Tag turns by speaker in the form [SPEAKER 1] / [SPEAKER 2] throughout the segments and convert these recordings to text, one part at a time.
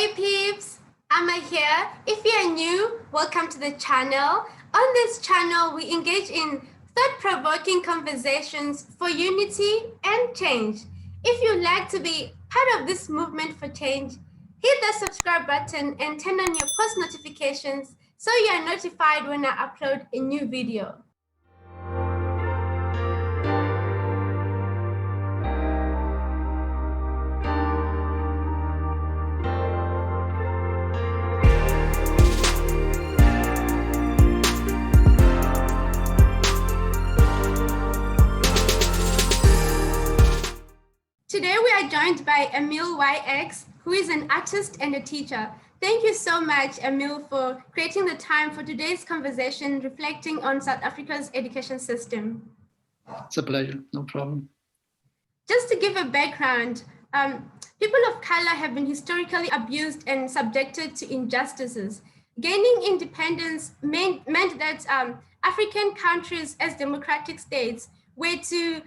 [SPEAKER 1] Hey peeps, Emma here. If you are new, welcome to the channel. On this channel, we engage in thought-provoking conversations for unity and change. If you'd like to be part of this movement for change, hit the subscribe button and turn on your post notifications so you are notified when I upload a new video. Today we are joined by Emile YX, who is an artist and a teacher. Thank you so much, Emile, for creating the time for today's conversation reflecting on South Africa's education system.
[SPEAKER 2] It's a pleasure, no problem.
[SPEAKER 1] Just to give a background, people of color have been historically abused and subjected to injustices. Gaining independence meant that African countries as democratic states were to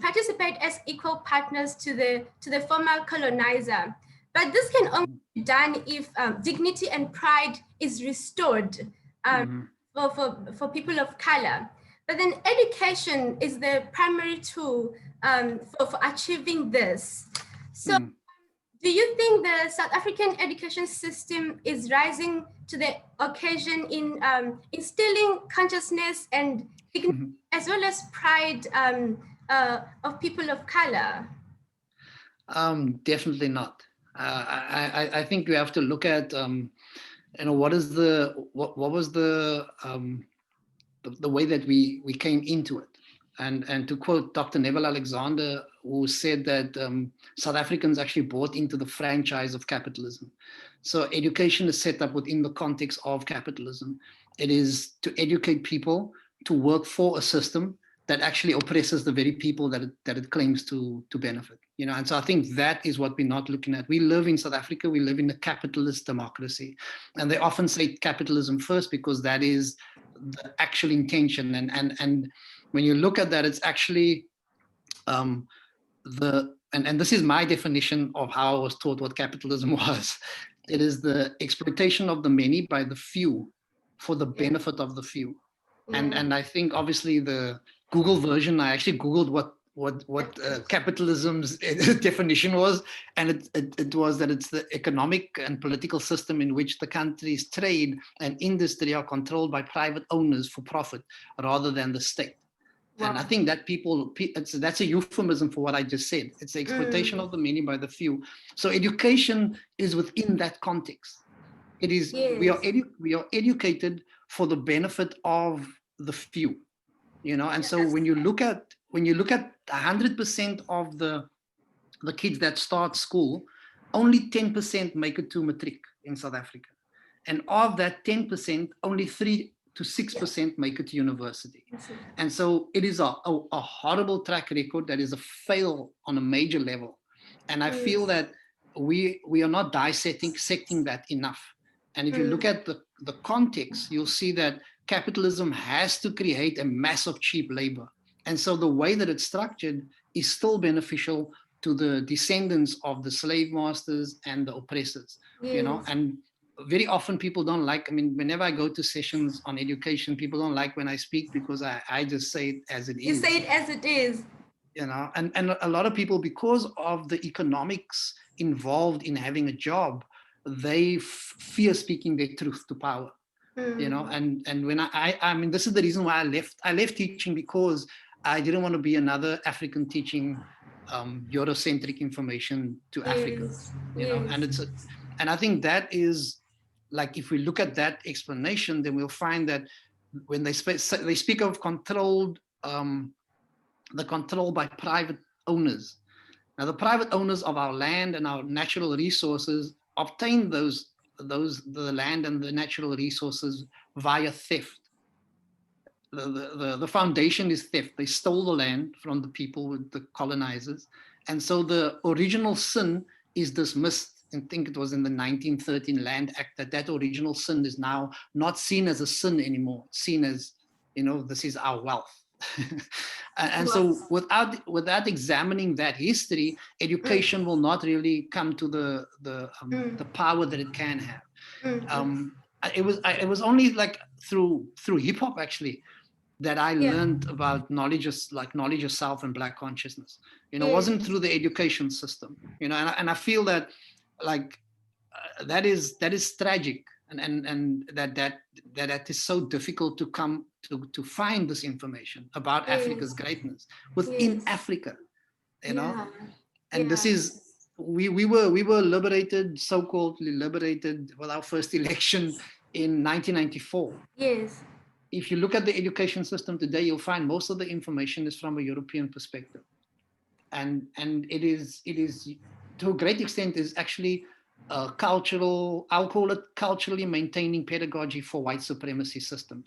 [SPEAKER 1] participate as equal partners to the former colonizer. But this can only be done if dignity and pride is restored for people of color. But then education is the primary tool for achieving this. So do you think the South African education system is rising to the occasion in instilling consciousness and dignity as well as pride of people of color?
[SPEAKER 2] Definitely not. I think we have to look at what was the way that we came into it, and to quote Dr. Neville Alexander, who said that South Africans actually bought into the franchise of capitalism. So education is set up within the context of capitalism. It is to educate people to work for a system that actually oppresses the very people that it claims to benefit, and so I think that is what we're not looking at. We live in South Africa, we live in a capitalist democracy, and they often say capitalism first because that is the actual intention, and when you look at that, it's actually and this is my definition of how I was taught what capitalism was. It is the exploitation of the many by the few for the benefit of the few. And I think obviously the Google version, I actually Googled what capitalism's definition was, and it was that it's the economic and political system in which the country's trade and industry are controlled by private owners for profit rather than the state. Wow. And I think that that's a euphemism for what I just said. It's the exploitation of the many by the few. So education is within that context. It is, yes. we are educated for the benefit of the few, and so when you look at 100% of the kids that start school, only 10% make it to matric in South Africa, and of that 10%, only 3 to 6% make it to university. And so it is a horrible track record that is a fail on a major level, and I feel that we are not dissecting that enough. And if you look at the context, you'll see that capitalism has to create a mass of cheap labor. And so the way that it's structured is still beneficial to the descendants of the slave masters and the oppressors, and very often people don't like, whenever I go to sessions on education, people don't like when I speak because I just say it as it is.
[SPEAKER 1] You say it as it is.
[SPEAKER 2] And a lot of people, because of the economics involved in having a job, they fear speaking their truth to power, and when I mean, this is the reason why I left teaching, because I didn't want to be another African teaching Eurocentric information to Africa, and I think that is, like, if we look at that explanation, then we'll find that when they speak of controlled, the control by private owners. Now, the private owners of our land and our natural resources obtain the land and the natural resources via theft. The foundation is theft. They stole the land from the people, with the colonizers, and so the original sin is dismissed. I think it was in the 1913 Land Act that original sin is now not seen as a sin anymore. It's seen as, this is our wealth. And so without examining that history, education will not really come to the power that it can have. It was only like through hip hop actually that I learned about knowledge of self and Black consciousness. You know, it wasn't through the education system. You know, and I feel that like that is tragic, and that is so difficult to come to find this information about Africa's greatness within Africa. You know, and this is we were liberated, so-called liberated, with our first election in 1994.
[SPEAKER 1] Yes.
[SPEAKER 2] If you look at the education system today, you'll find most of the information is from a European perspective, and it is to a great extent is actually cultural. I'll call it culturally maintaining pedagogy for white supremacy system.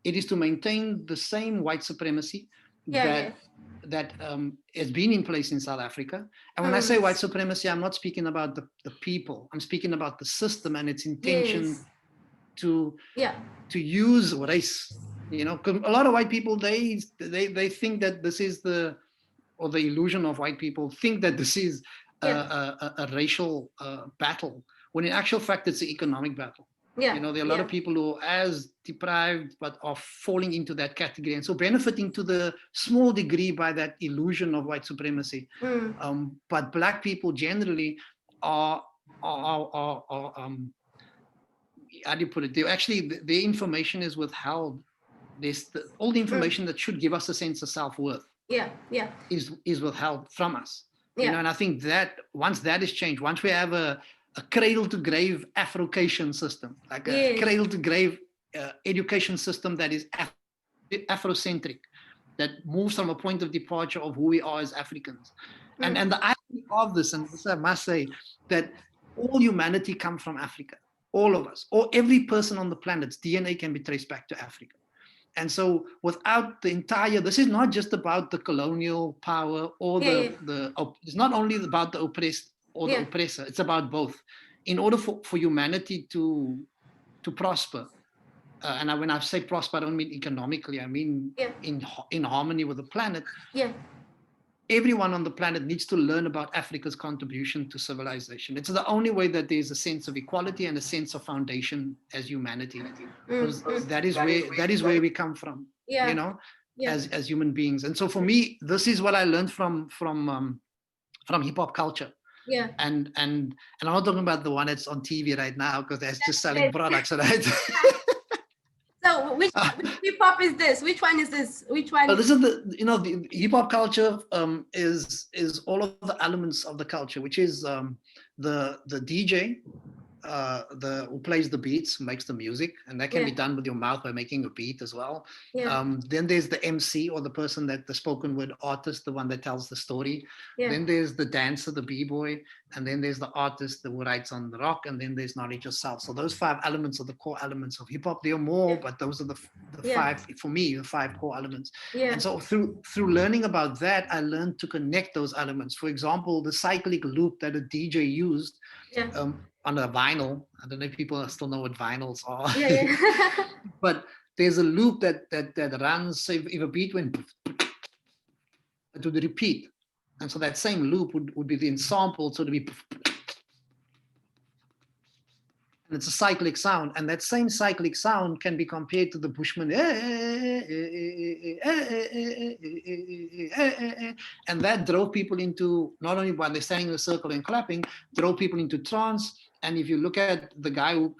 [SPEAKER 2] It is to maintain the same white supremacy that has been in place in South Africa. And when I say white supremacy, I'm not speaking about the people. I'm speaking about the system and its intention to use race. You know, a lot of white people they think that this is the illusion of white people think that this is a racial battle, when in actual fact it's an economic battle. You know, there are a lot of people who are as deprived but are falling into that category, and so benefiting to the small degree by that illusion of white supremacy. But Black people generally are how do you put it? They actually, their information is withheld. All the information that should give us a sense of self-worth is withheld from us. You know, and I think that once that is changed, once we have a cradle to grave Afrocation system, like a cradle to grave education system that is Afrocentric, that moves from a point of departure of who we are as Africans. And the irony of this, and this I must say, that all humanity comes from Africa. All of us, or every person on the planet's DNA can be traced back to Africa. And so without the entire, this is not just about the colonial power or it's not only about the oppressed or the oppressor, it's about both. In order for humanity to prosper, and when I say prosper, I don't mean economically, I mean in harmony with the planet. Everyone on the planet needs to learn about Africa's contribution to civilization. It's the only way that there's a sense of equality and a sense of foundation as humanity. That is where we come from, you know, as human beings. And so for me, this is what I learned from hip hop culture. And I'm not talking about the one that's on TV right now, because that's just selling products, right?
[SPEAKER 1] So which hip hop is this? Which one is this? Which one?
[SPEAKER 2] This is the hip hop culture is all of the elements of the culture, which is the DJ, who plays the beats, makes the music, and that can be done with your mouth by making a beat as well. Then there's the MC, or the person that the spoken word artist, the one that tells the story. Then there's the dancer, the b-boy, and then there's the artist who writes on the rock, and then there's knowledge yourself. So those 5 elements are the core elements of hip hop. There are more, but those are the 5, for me, the 5 core elements. And so through learning about that, I learned to connect those elements. For example, the cyclic loop that a DJ used on a vinyl. I don't know if people still know what vinyls are. But there's a loop that runs. If a beat went, it would repeat, and so that same loop would be then sampled, so to be, and it's a cyclic sound, and that same cyclic sound can be compared to the Bushman, and that drove people into, not only when they're standing in a circle and clapping, drove people into trance. And if you look at the guy who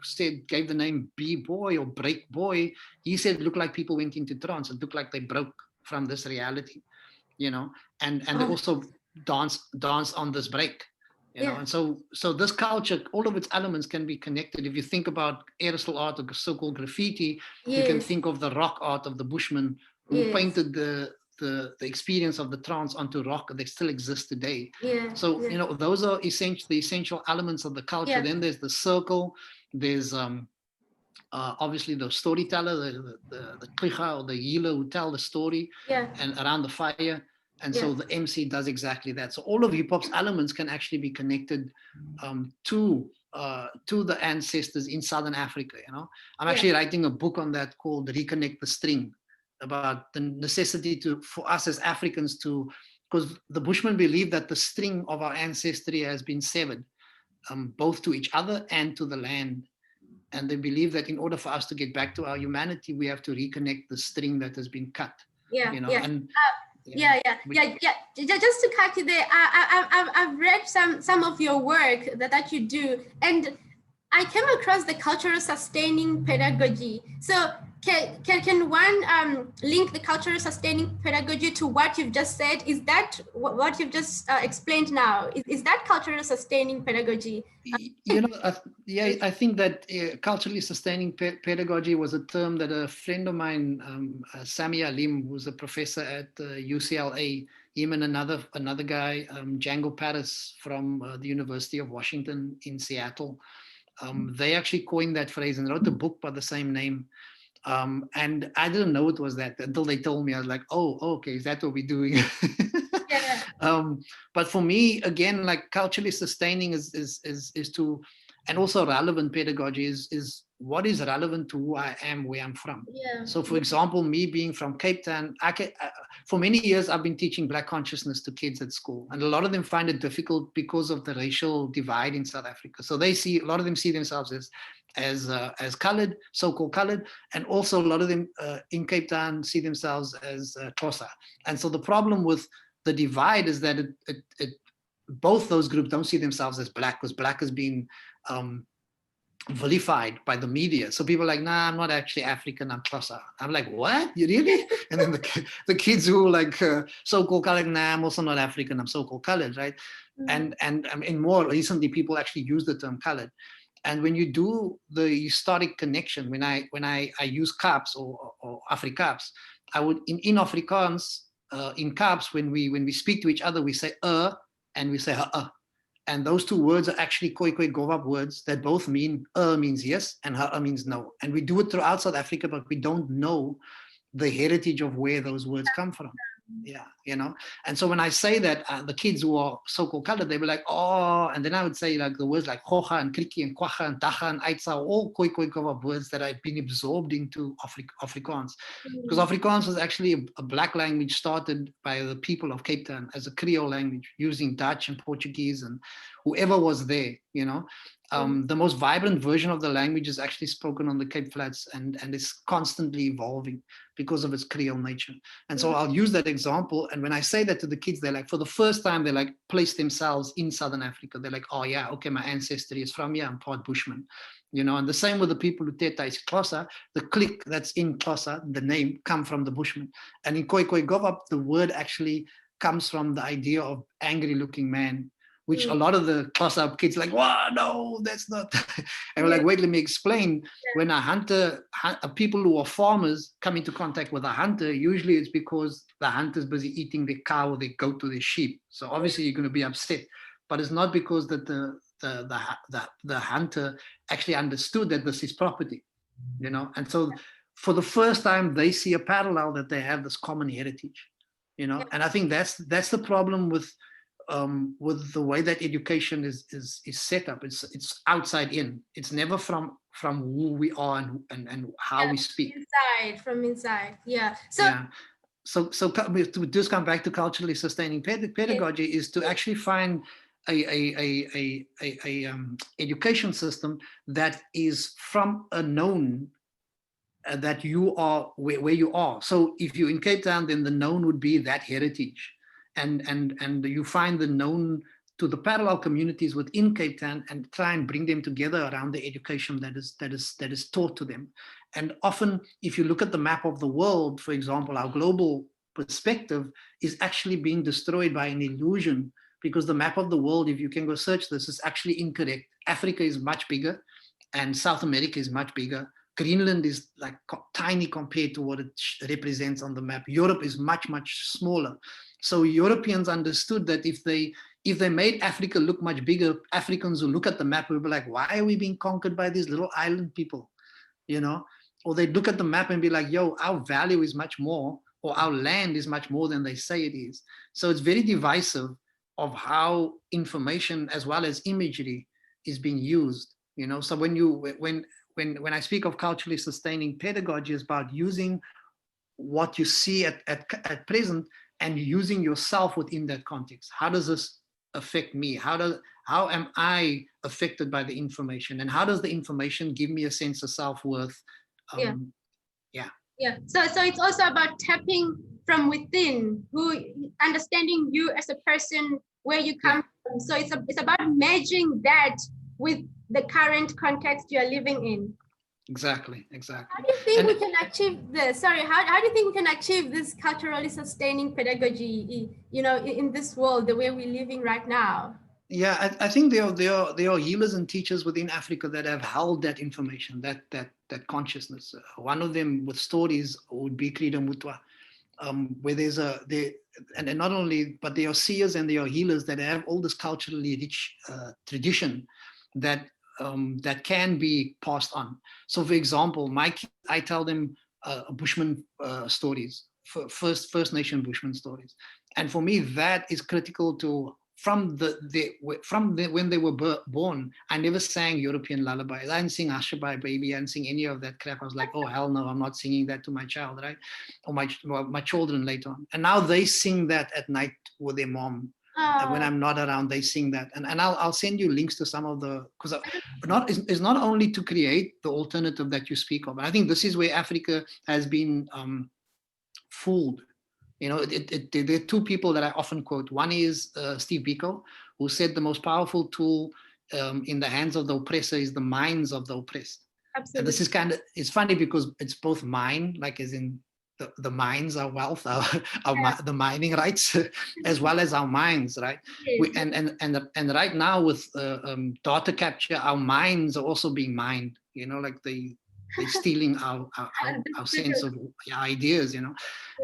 [SPEAKER 2] gave the name B-boy or break boy, he said it looked like people went into trance. It looked like they broke from this reality, you know, and they also dance on this break, you know. And so this culture, all of its elements can be connected. If you think about aerosol art or so-called graffiti, you can think of the rock art of the Bushmen who painted the experience of the trance onto rock that still exists today. So you know, those are the essential elements of the culture. Then there's the circle, there's obviously the storyteller, the klicha or the healer who tell the story, and around the fire. And so the MC does exactly that. So all of hip hop's elements can actually be connected to the ancestors in Southern Africa. You know, I'm actually writing a book on that called Reconnect the String. about the necessity for us as Africans to, because the Bushmen believe that the string of our ancestry has been severed, both to each other and to the land. And they believe that in order for us to get back to our humanity, we have to reconnect the string that has been cut.
[SPEAKER 1] Yeah,
[SPEAKER 2] you know,
[SPEAKER 1] yeah.
[SPEAKER 2] and
[SPEAKER 1] Just to cut you there, I've read some of your work that you do, and I came across the cultural sustaining pedagogy. So can one link the cultural sustaining pedagogy to what you've just said? Is that what you've just explained now? Is that cultural sustaining pedagogy?
[SPEAKER 2] I think that culturally sustaining pedagogy was a term that a friend of mine, Sami Alim, who's a professor at UCLA, him and another guy, Django Paris from the University of Washington in Seattle, they actually coined that phrase and wrote a book by the same name. And I didn't know it was that until they told me. I was like, oh, okay, is that what we're doing?
[SPEAKER 1] Yeah.
[SPEAKER 2] But for me, again, like culturally sustaining is to, and also relevant pedagogy is what is relevant to who I am, where I'm from.
[SPEAKER 1] Yeah.
[SPEAKER 2] So for example, me being from Cape Town, for many years, I've been teaching Black consciousness to kids at school. And a lot of them find it difficult because of the racial divide in South Africa. So a lot of them see themselves as colored, so-called colored, and also a lot of them in Cape Town see themselves as Xhosa. And so the problem with the divide is that both those groups don't see themselves as Black, because Black has been vilified by the media. So people are like, nah, I'm not actually African, I'm Xhosa. I'm like, what? You really? And then the kids who are like so-called colored, nah, I'm also not African, I'm so-called colored, right? Mm. And more recently, people actually use the term colored. And when you do the historic connection, when I use caps or Afrikaans, I would in Afrikaans, in caps, when we speak to each other, we say and we say and those two words are actually koi govap words that both mean means yes and means no. And we do it throughout South Africa, but we don't know the heritage of where those words come from. Yeah, and so when I say that, the kids who are so-called colored, they were like, oh, and then I would say like the words like hocha and kriki and kwacha and tacha and aitza, all koi words that I've been absorbed into Afrikaans. Because Afrikaans was actually a Black language started by the people of Cape Town as a Creole language, using Dutch and Portuguese and whoever was there, the most vibrant version of the language is actually spoken on the Cape Flats and is constantly evolving because of its Creole nature. And so I'll use that example. And when I say that to the kids, they're like, for the first time, they like place themselves in Southern Africa. They're like, oh yeah, okay, my ancestry is from here, I'm part Bushman. And the same with the people who Teta is Xhosa, the clique that's in Xhosa, the name come from the Bushman. And in Khoi Govap, the word actually comes from the idea of angry looking man, which a lot of the Xhosa kids are like, wow, no, that's not. And we're like, wait, let me explain. When a hunter, people who are farmers come into contact with a hunter, usually it's because the hunter's busy eating their cow or their goat or their sheep. So obviously you're going to be upset, but it's not because that the hunter actually understood that this is property, And so for the first time, they see a parallel that they have this common heritage, And I think that's the problem with the way that education is set up. It's outside in. It's never from who we are and how we speak.
[SPEAKER 1] From inside. Yeah.
[SPEAKER 2] So to just come back to culturally sustaining pedagogy is to actually find a education system that is from a known that you are where you are. So if you're in Cape Town, then the known would be that heritage. And you find the known to the parallel communities within Cape Town and try and bring them together around the education that is taught to them. And often, if you look at the map of the world, for example, our global perspective is actually being destroyed by an illusion, because the map of the world, if you can go search this, is actually incorrect. Africa is much bigger and South America is much bigger. Greenland is like tiny compared to what it represents on the map. Europe is much, much smaller. So Europeans understood that if they made Africa look much bigger, Africans will look at the map and will be like, why are we being conquered by these little island people? Or they'd look at the map and be like, yo, our value is much more, or our land is much more than they say it is. So it's very divisive of how information as well as imagery is being used. So when I speak of culturally sustaining pedagogy, it's about using what you see at present and using yourself within that context. How does this affect me? How am I affected by the information? And how does the information give me a sense of self-worth?
[SPEAKER 1] Yeah.
[SPEAKER 2] Yeah.
[SPEAKER 1] Yeah. So it's also about tapping from within, understanding you as a person, where you come from. So it's about merging that with the current context you are living in.
[SPEAKER 2] Exactly.
[SPEAKER 1] How do you think we can achieve this? Sorry, how do you think we can achieve this culturally sustaining pedagogy, in this world, the way we're living right now?
[SPEAKER 2] Yeah, I think there are healers and teachers within Africa that have held that information, that consciousness. One of them with stories would be Krida Mutwa, where and not only, but there are seers and there are healers that have all this culturally rich tradition that that can be passed on. So, for example, my kids, I tell them Bushman stories, First Nation Bushman stories, and for me that is critical to. From when they were born, I never sang European lullabies. I didn't sing Ashabai Baby. I didn't sing any of that crap. I was like, oh hell no, I'm not singing that to my child, right? Or my children later on. And now they sing that at night with their mom. And when I'm not around, they sing that. And I'll send you links to some of the, because it's not only to create the alternative that you speak of. I think this is where Africa has been fooled. There are two people that I often quote. One is Steve Biko, who said the most powerful tool in the hands of the oppressor is the minds of the oppressed.
[SPEAKER 1] Absolutely.
[SPEAKER 2] And this is it's funny because it's both mine, like as in the mines, our wealth, the mining rights, as well as our minds, right? And right now with data capture, our minds are also being mined. Like they're stealing our sense of ideas, Yeah.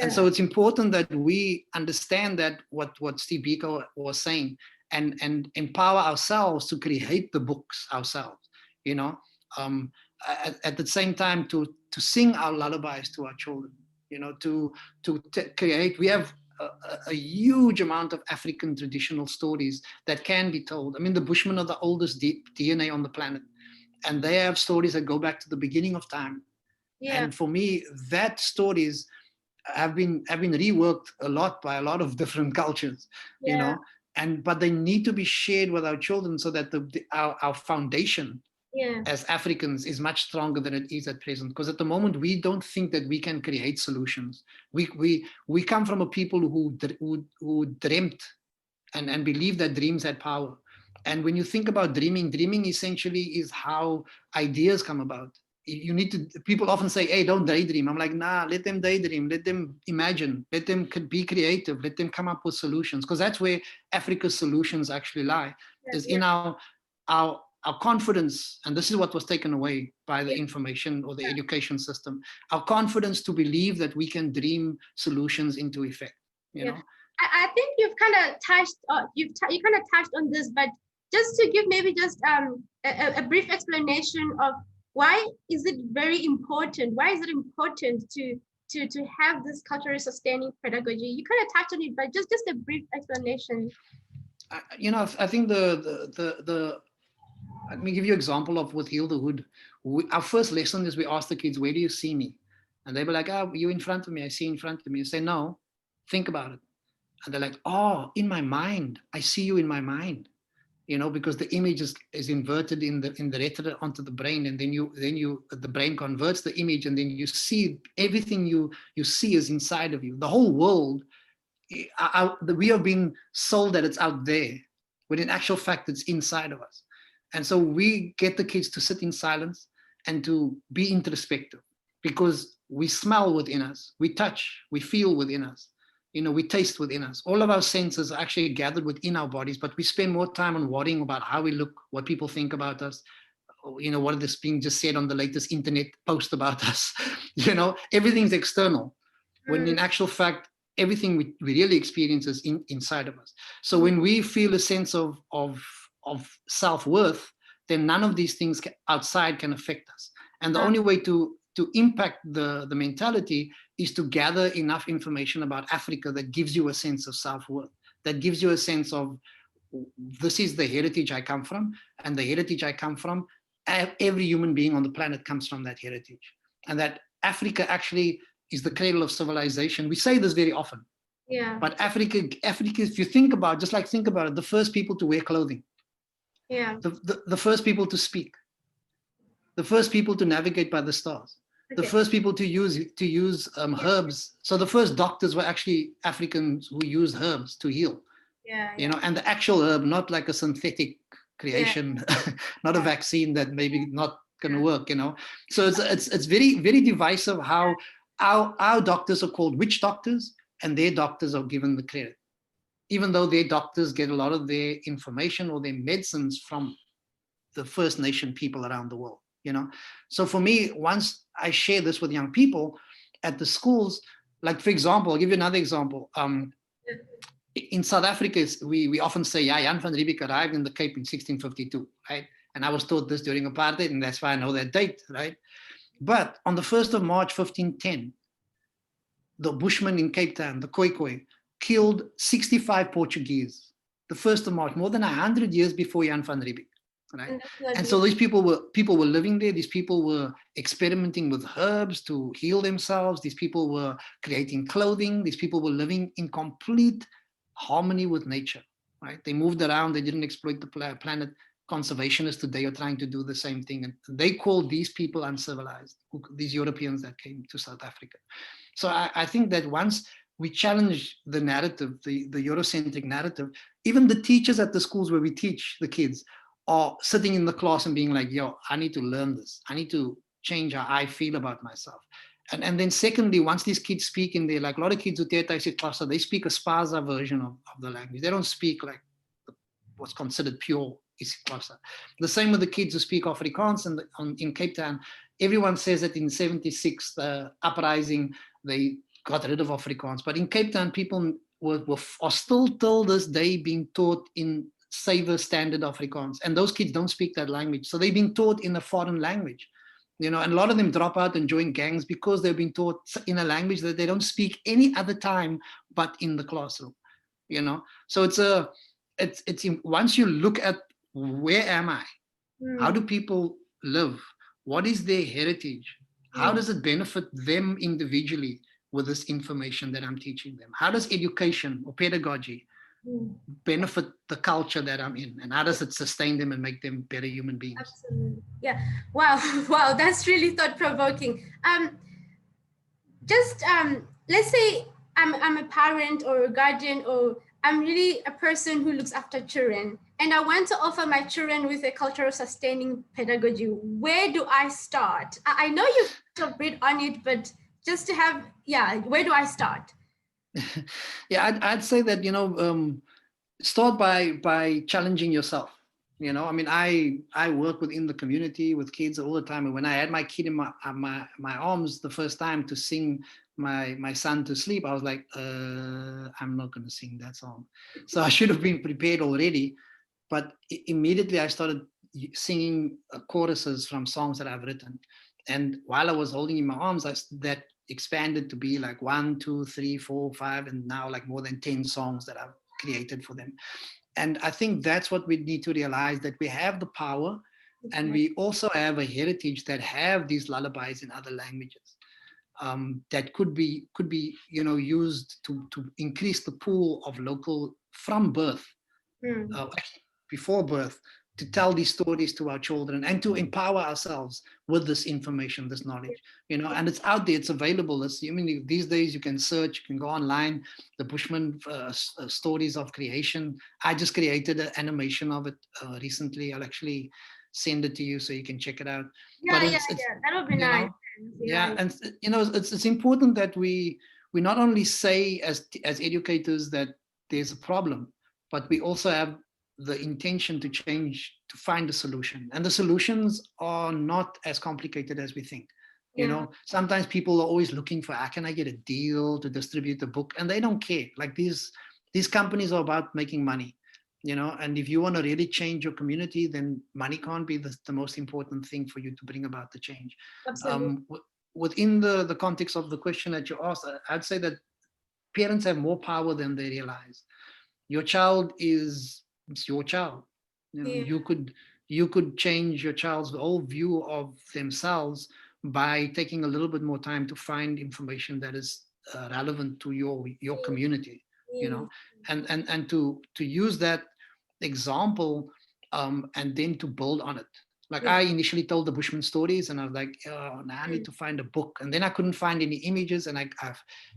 [SPEAKER 2] And so it's important that we understand that what Steve Biko was saying and empower ourselves to create the books ourselves, at the same time to sing our lullabies to our children, to create. We have a huge amount of African traditional stories that can be told. I mean, the Bushmen are the oldest DNA on the planet, and they have stories that go back to the beginning of time. Yeah. And for me, that stories have been reworked a lot by a lot of different cultures, but they need to be shared with our children so that our foundation as Africans is much stronger than it is at present. Because at the moment, we don't think that we can create solutions. We come from a people who dreamt and believed that dreams had power. And when you think about dreaming essentially is how ideas come about. People often say, hey, don't daydream. I'm like, nah, let them daydream, let them imagine, let them be creative, let them come up with solutions. Because that's where Africa's solutions actually lie, is in our confidence. And this is what was taken away by the information or the education system, our confidence to believe that we can dream solutions into effect, you know?
[SPEAKER 1] I think you've kind of touched, you kind of touched on this, but just to give maybe just a brief explanation of why is it very important? Why is it important to have this culturally sustaining pedagogy? You kind of touched on it, but just a brief explanation.
[SPEAKER 2] I think let me give you an example of with Heal the Hood. Our first lesson is we ask the kids, where do you see me? And they were like, oh, you in front of me. I see in front of me. You say, no, think about it. And they're like, oh, in my mind, I see you in my mind, because the image is inverted in the retina onto the brain, and then the brain converts the image, and then you see everything you see is inside of you. The whole world, we are being sold that it's out there, when in actual fact it's inside of us. And so we get the kids to sit in silence and to be introspective, because we smell within us, we touch, we feel within us. We taste within us. All of our senses are actually gathered within our bodies, but we spend more time on worrying about how we look, what people think about us, what is being just said on the latest internet post about us. Everything's external, when in actual fact, everything we really experience is inside of us. So when we feel a sense of self-worth, then none of these things outside can affect us. And the only way to impact the mentality is to gather enough information about Africa that gives you a sense of self-worth, that gives you a sense of, this is the heritage I come from, and the heritage I come from, every human being on the planet comes from that heritage. And that Africa actually is the cradle of civilization. We say this very often,
[SPEAKER 1] Yeah.
[SPEAKER 2] but Africa, if you think about, think about it, the first people to wear clothing,
[SPEAKER 1] Yeah.
[SPEAKER 2] the first people to speak, the first people to navigate by the stars, the
[SPEAKER 1] Okay.
[SPEAKER 2] first people to use
[SPEAKER 1] Yeah.
[SPEAKER 2] herbs. So the first doctors were actually Africans who used herbs to heal,
[SPEAKER 1] Yeah.
[SPEAKER 2] you
[SPEAKER 1] Yeah.
[SPEAKER 2] know, and the actual herb, not like a synthetic
[SPEAKER 1] Yeah.
[SPEAKER 2] creation, not a
[SPEAKER 1] Yeah.
[SPEAKER 2] vaccine that maybe not going to work, you know. So it's very, very divisive how our doctors are called witch doctors, and their doctors are given the credit, even though their doctors get a lot of their information or their medicines from the First Nation people around the world, you know. So for me, once I share this with young people at the schools, like for example, I'll give you another example. In South Africa, we often say, yeah, Jan van Riebeeck arrived in the Cape in 1652, right? And I was taught this during apartheid, and that's why I know that date, right? But on the 1st of March, 1510, the Bushmen in Cape Town, the Khoikhoi, killed 65 Portuguese. The 1st of March, more than 100 years before Jan van Riebeeck, right? And so these people were living there. These people were experimenting with herbs to heal themselves. These people were creating clothing. These people were living in complete harmony with nature, right? They moved around. They didn't exploit the planet. Conservationists today are trying to do the same thing, and they call these people uncivilized, these Europeans that came to South Africa. So I think that once we challenge the narrative, the Eurocentric narrative, even the teachers at the schools where we teach the kids are sitting in the class and being like, yo, I need to learn this. I need to change how I feel about myself. And then secondly, once these kids speak in there, like a lot of kids who class, they speak a Spaza version of the language. They don't speak like what's considered pure isiXhosa. The same with the kids who speak Afrikaans in Cape Town. Everyone says that in 76, the uprising, they got rid of Afrikaans. But in Cape Town, people are still till this day being taught in Saver standard Afrikaans. And those kids don't speak that language. So they're being taught in a foreign language. You know, and a lot of them drop out and join gangs because they've been taught in a language that they don't speak any other time but in the classroom. You know, so it's once you look at where am I, how do people live, what is their heritage, how does it benefit them individually with this information that I'm teaching them, how does education or pedagogy benefit the culture that I'm in, and how does it sustain them and make them better human beings?
[SPEAKER 1] Absolutely. Yeah. Wow. Wow. That's really thought-provoking. Just let's say I'm a parent or a guardian, or I'm really a person who looks after children, and I want to offer my children with a cultural sustaining pedagogy. Where do I start? I know you've got a bit on it, but just to have, yeah, where do I start?
[SPEAKER 2] Yeah, I'd say that, you know, start by challenging yourself. You know, I mean, I work within the community with kids all the time, and when I had my kid in my arms the first time to sing my son to sleep, I was like, I'm not going to sing that song. So I should have been prepared already. But immediately I started singing choruses from songs that I've written, and while I was holding in my arms, that expanded to be like 1, 2, 3, 4, 5, and now like more than 10 songs that I've created for them. And I think that's what we need to realize, that we have the power, and we also have a heritage that have these lullabies in other languages, that could be used to increase the pool of local from birth, actually before birth, to tell these stories to our children and to empower ourselves with this information, this knowledge, and it's out there, it's available. These days you can search, you can go online, the Bushman stories of creation. I just created an animation of it recently. I'll actually send it to you so you can check it out.
[SPEAKER 1] Yeah,
[SPEAKER 2] But
[SPEAKER 1] yeah, that would be nice.
[SPEAKER 2] yeah, and it's important that we not only say as educators that there's a problem, but we also have the intention to change, to find a solution. And the solutions are not as complicated as we think. Sometimes people are always looking for, how can I get a deal to distribute the book? And they don't care. Like these companies are about making money, and if you want to really change your community, then money can't be the most important thing for you to bring about the change. Within the context of the question that you asked, I'd say that parents have more power than they realize. Your child it's your child. You could change your child's whole view of themselves by taking a little bit more time to find information that is relevant to your community, you know,
[SPEAKER 1] Yes.
[SPEAKER 2] and to use that example, and then to build on it. Like
[SPEAKER 1] Yeah.
[SPEAKER 2] I initially told the Bushman stories, and I was like, oh, now I need
[SPEAKER 1] Mm.
[SPEAKER 2] to find a book, and then I couldn't find any images, and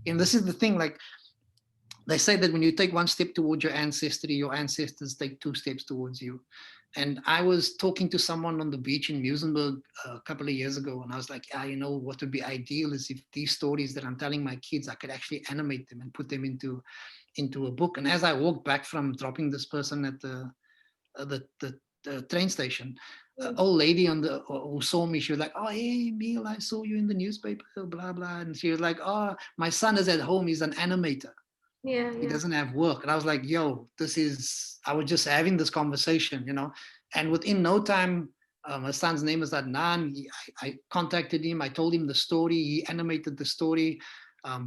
[SPEAKER 2] and this is the thing, like they say that when you take one step towards your ancestry, your ancestors take two steps towards you. And I was talking to someone on the beach in Muizenberg a couple of years ago, and I was like, yeah, you know, what would be ideal is if these stories that I'm telling my kids, I could actually animate them and put them into a book. And as I walked back from dropping this person at the train station, an
[SPEAKER 1] Mm.
[SPEAKER 2] old lady who saw me, she was like, oh, hey, Emile, I saw you in the newspaper, blah, blah. And she was like, oh, my son is at home. He's an animator.
[SPEAKER 1] Yeah.
[SPEAKER 2] He
[SPEAKER 1] Yeah.
[SPEAKER 2] doesn't have work. And I was like, yo, I was just having this conversation, you know, and within no time, my son's name is Adnan. I contacted him. I told him the story. He animated the story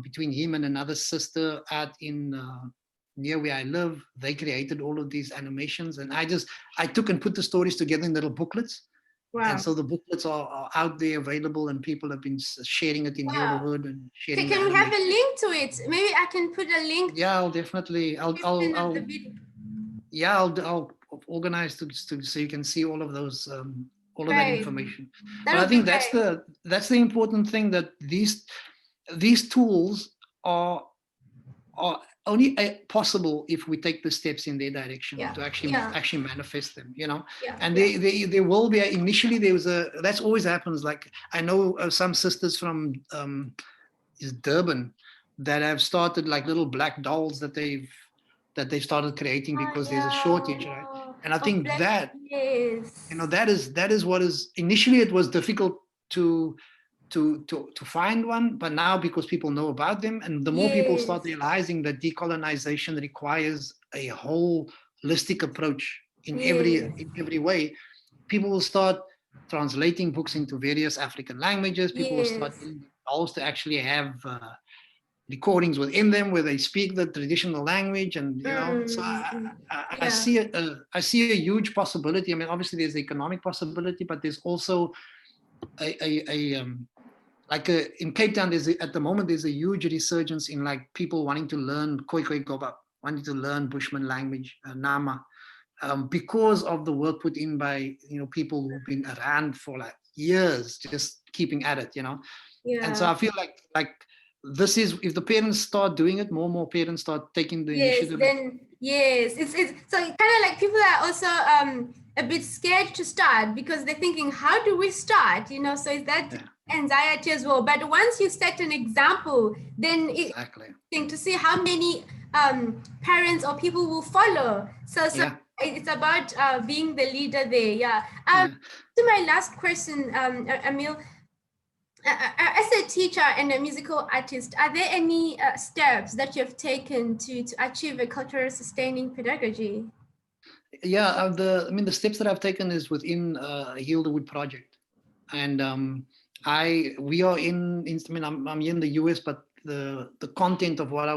[SPEAKER 2] between him and another sister out in near where I live. They created all of these animations. And I took and put the stories together in little booklets. And
[SPEAKER 1] Wow.
[SPEAKER 2] so the booklets are out there available, and people have been sharing it in
[SPEAKER 1] Wow.
[SPEAKER 2] neighborhood and
[SPEAKER 1] Okay,
[SPEAKER 2] sharing the
[SPEAKER 1] can we have a
[SPEAKER 2] animation.
[SPEAKER 1] link to it? Maybe I can put a link to
[SPEAKER 2] Yeah, I'll definitely.
[SPEAKER 1] the description of the video.
[SPEAKER 2] Yeah, I'll organize so you can see all of that
[SPEAKER 1] Great.
[SPEAKER 2] information.
[SPEAKER 1] That
[SPEAKER 2] But I
[SPEAKER 1] would be
[SPEAKER 2] think
[SPEAKER 1] great.
[SPEAKER 2] that's the important thing, that these tools are only possible if we take the steps in their direction
[SPEAKER 1] Yeah.
[SPEAKER 2] to
[SPEAKER 1] Yeah.
[SPEAKER 2] actually manifest them, you know.
[SPEAKER 1] Yeah.
[SPEAKER 2] And
[SPEAKER 1] Yeah.
[SPEAKER 2] there will be initially there was that's always happens. Like I know some sisters from is Durban that have started like little black dolls that they've started creating
[SPEAKER 1] Oh,
[SPEAKER 2] because there's a shortage, right?
[SPEAKER 1] yeah.
[SPEAKER 2] And I
[SPEAKER 1] Of
[SPEAKER 2] think
[SPEAKER 1] black.
[SPEAKER 2] that, you know,
[SPEAKER 1] Yes.
[SPEAKER 2] that is what is initially it was difficult to to find one, but now because people know about them, and the more people start
[SPEAKER 1] Yes.
[SPEAKER 2] realizing that decolonization requires a whole holistic approach
[SPEAKER 1] Yes.
[SPEAKER 2] in every way, people will start translating books into various African languages. People will start
[SPEAKER 1] Yes.
[SPEAKER 2] getting dolls to actually have recordings within them where they speak the traditional language, and you know, so
[SPEAKER 1] Mm.
[SPEAKER 2] I
[SPEAKER 1] Yeah.
[SPEAKER 2] see I see a huge possibility. I mean, obviously there's the economic possibility, but there's also a like in Cape Town, at the moment there's a huge resurgence in like people wanting to learn Khoi Goba, wanting to learn Bushman language, Nama, because of the work put in by, you know, people who've been around for like years, just keeping at it, you know. And so
[SPEAKER 1] Yeah.
[SPEAKER 2] I feel like this is, if the parents start doing it, more and more parents start taking the
[SPEAKER 1] Yes,
[SPEAKER 2] initiative.
[SPEAKER 1] then yes, it's so kind of like people are also a bit scared to start because they're thinking, how do we start? You know, so it's that
[SPEAKER 2] Yeah,
[SPEAKER 1] anxiety as well. But once you set an example, then it
[SPEAKER 2] exactly.
[SPEAKER 1] to see how many parents or people will follow. So
[SPEAKER 2] Yeah,
[SPEAKER 1] it's about being the leader there. Yeah.
[SPEAKER 2] yeah.
[SPEAKER 1] To my last question, Emile, as a teacher and a musical artist, are there any steps that you have taken to achieve a cultural sustaining pedagogy?
[SPEAKER 2] Yeah, I mean, the steps that I've taken is within Heal the Wood project. And we are I mean, I'm here in the US, but the content of what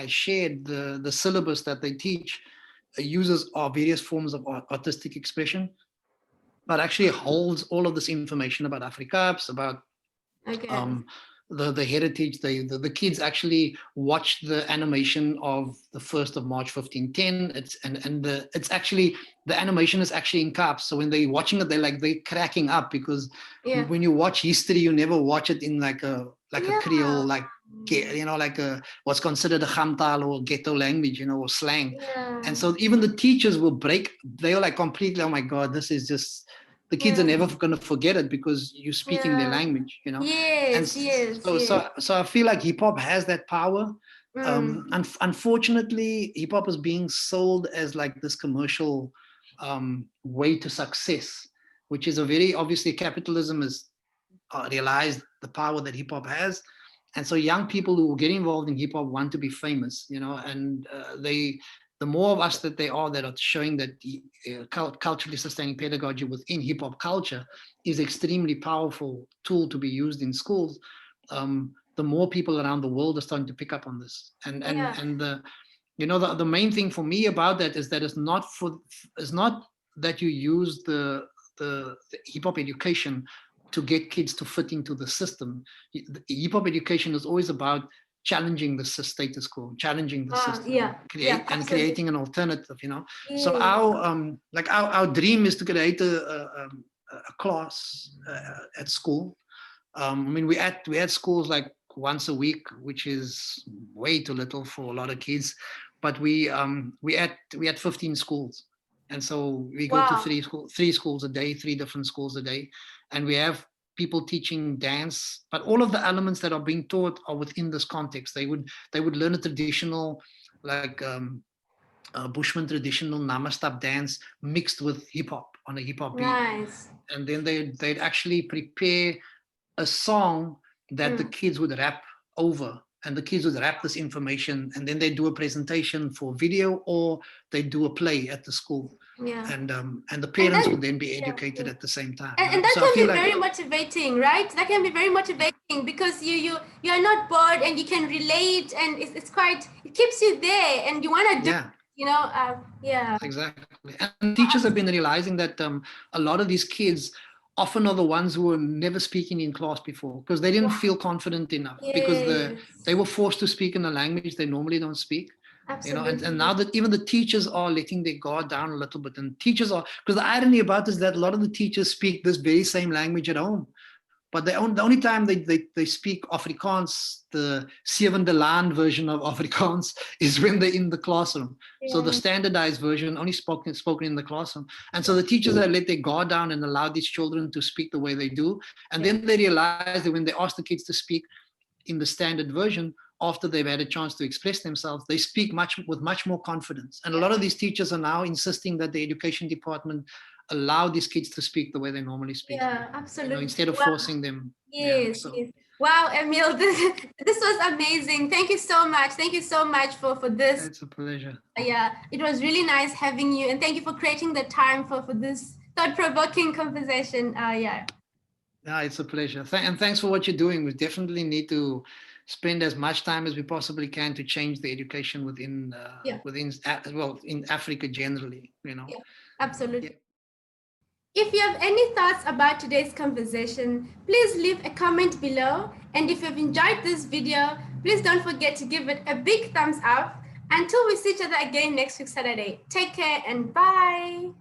[SPEAKER 2] I shared, the syllabus that they teach uses various forms of artistic expression, but actually holds all of this information about Afrikaans, about
[SPEAKER 1] Okay.
[SPEAKER 2] um, the heritage. The kids actually watch the animation of the 1st of March 1510. It's actually, the animation is actually in caps. So when they're watching it, they're cracking up, because
[SPEAKER 1] Yeah.
[SPEAKER 2] when you watch history, you never watch it in like a
[SPEAKER 1] Yeah.
[SPEAKER 2] Creole, like, you know, like what's considered a Gamtal or ghetto language, you know, or slang.
[SPEAKER 1] Yeah.
[SPEAKER 2] And so even the teachers they were like completely, oh my God, this is just, the kids are
[SPEAKER 1] Yeah.
[SPEAKER 2] never going to forget it because you're speaking their
[SPEAKER 1] Yeah.
[SPEAKER 2] language, you know. And
[SPEAKER 1] Yes. Yes. Yes.
[SPEAKER 2] so I feel like hip hop has that power.
[SPEAKER 1] Mm.
[SPEAKER 2] Unfortunately, hip hop is being sold as like this commercial way to success, which is a very, obviously capitalism has realized the power that hip hop has. And so young people who get involved in hip hop want to be famous, you know, and the more of us that that are showing that culturally sustaining pedagogy within hip hop culture is extremely powerful tool to be used in schools, the more people around the world are starting to pick up on this.
[SPEAKER 1] Yeah.
[SPEAKER 2] And the, you know, the main thing for me about that is that it's not that you use the hip hop education to get kids to fit into the system. Hip hop education is always about challenging the status quo, challenging the system, and creating an alternative. So our dream is to create a class at school. I mean, we had schools like once a week, which is way too little for a lot of kids. But we had 15 schools, and so we go to three schools a day, 3 different schools a day, and we have people teaching dance. But all of the elements that are being taught are within this context. They would learn a traditional, like Bushman traditional Namastab dance mixed with hip hop on a hip hop beat, and then they'd actually prepare a song that the kids would rap over, and the kids would rap this information, and then they do a presentation for video, or they do a play at the school, and the parents would then be educated at the same time.
[SPEAKER 1] And that can be very motivating, right? That can be very motivating because you are not bored and you can relate, and it keeps you there, and you want to do.
[SPEAKER 2] Exactly. And teachers have been realizing that a lot of these kids often are the ones who were never speaking in class before because they didn't feel confident enough, because they were forced to speak in a language they normally don't speak.
[SPEAKER 1] Absolutely.
[SPEAKER 2] And now that even the teachers are letting their guard down a little bit, and teachers are, because the irony about this is that a lot of the teachers speak this very same language at home, but the only time they speak Afrikaans, the Sewende Laan version of Afrikaans, is when they're in the classroom. So the standardized version only spoken in the classroom. And so the teachers have let their guard down and allowed these children to speak the way they do. And then they realize that when they ask the kids to speak in the standard version, after they've had a chance to express themselves, they speak with much more confidence. And a lot of these teachers are now insisting that the education department allow these kids to speak the way they normally speak.
[SPEAKER 1] Yeah, absolutely.
[SPEAKER 2] Instead of forcing them.
[SPEAKER 1] Yes. Wow, Emile, this was amazing. Thank you so much. Thank you so much for this.
[SPEAKER 2] It's a pleasure.
[SPEAKER 1] Yeah, it was really nice having you, and thank you for creating the time for this thought-provoking conversation.
[SPEAKER 2] Yeah, it's a pleasure. And thanks for what you're doing. We definitely need to spend as much time as we possibly can to change the education in Africa generally.
[SPEAKER 1] Yeah, absolutely. Yeah. If you have any thoughts about today's conversation, please leave a comment below. And if you've enjoyed this video, please don't forget to give it a big thumbs up. Until we see each other again next week, Saturday. Take care and bye.